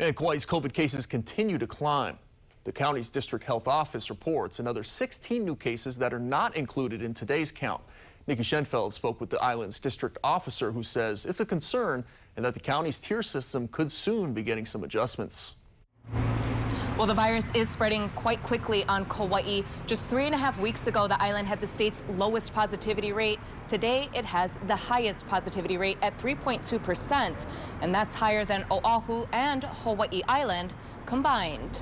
And Kauai's COVID cases continue to climb. The county's district health office reports another 16 new cases that are not included in today's count. Nikki Schenfeld spoke with the island's district officer, who says it's a concern and that the county's tier system could soon be getting some adjustments. Well, the virus is spreading quite quickly on Kauai. Just 3.5 weeks ago, the island had the state's lowest positivity rate. Today, it has the highest positivity rate at 3.2%, and that's higher than Oahu and Hawaii Island combined.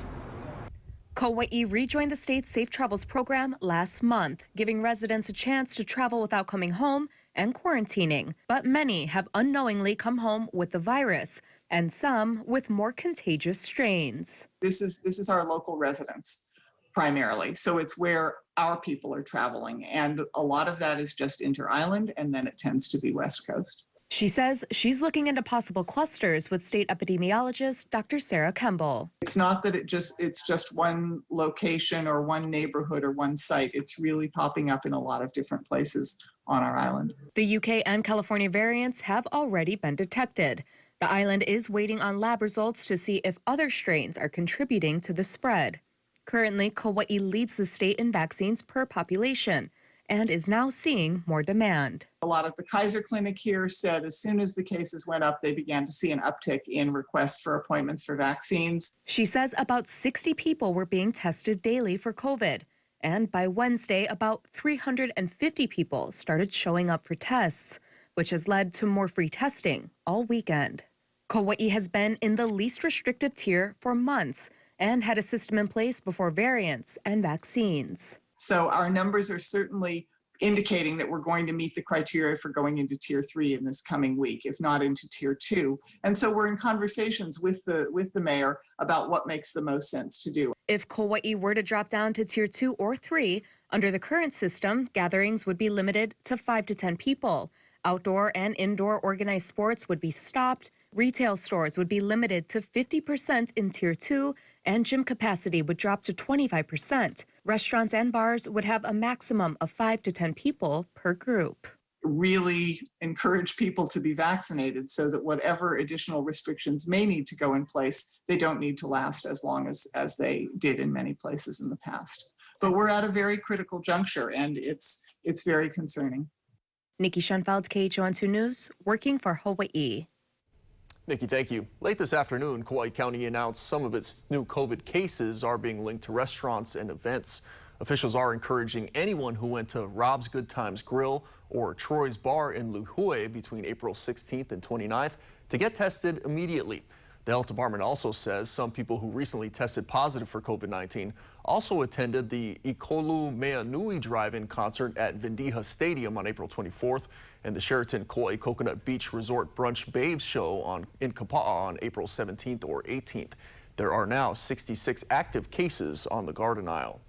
Kauai rejoined the state's Safe Travels program last month, giving residents a chance to travel without coming home and quarantining. But many have unknowingly come home with the virus, and some with more contagious strains. This is our local residents primarily, so it's where our people are traveling, and a lot of that is just inter-island, and then it tends to be West Coast. She says she's looking into possible clusters with state epidemiologist Dr. Sarah Kemble. It's not that it's just one location or one neighborhood or one site. It's really popping up in a lot of different places on our island. The UK and California variants have already been detected. The island is waiting on lab results to see if other strains are contributing to the spread. Currently, Kauai leads the state in vaccines per population and is now seeing more demand. A lot of the Kaiser Clinic here said as soon as the cases went up, they began to see an uptick in requests for appointments for vaccines. She says about 60 people were being tested daily for COVID. And by Wednesday, about 350 people started showing up for tests, which has led to more free testing all weekend. Kauai has been in the least restrictive tier for months and had a system in place before variants and vaccines. So our numbers are certainly indicating that we're going to meet the criteria for going into Tier 3 in this coming week, if not into Tier 2. And so we're in conversations with the mayor about what makes the most sense to do. If Kauai were to drop down to Tier 2 or 3, under the current system, gatherings would be limited to 5 to 10 people. Outdoor and indoor organized sports would be stopped. Retail stores would be limited to 50% in Tier 2, and gym capacity would drop to 25%. Restaurants and bars would have a maximum of 5 to 10 people per group. Really encourage people to be vaccinated so that whatever additional restrictions may need to go in place, they don't need to last as long as they did in many places in the past. But we're at a very critical juncture, and it's very concerning. Nikki Schenfeld, KHON2 News, working for Hawaii. Nikki, thank you. Late this afternoon, Kauai County announced some of its new COVID cases are being linked to restaurants and events. Officials are encouraging anyone who went to Rob's Good Times Grill or Troy's Bar in Lihue between April 16th and 29th to get tested immediately. The health department also says some people who recently tested positive for COVID-19 also attended the Ikolu Mea Nui drive-in concert at Vindiha Stadium on April 24th and the Sheraton Kauai Coconut Beach Resort Brunch Babes show in Kapa'a on April 17th or 18th. There are now 66 active cases on the Garden Isle.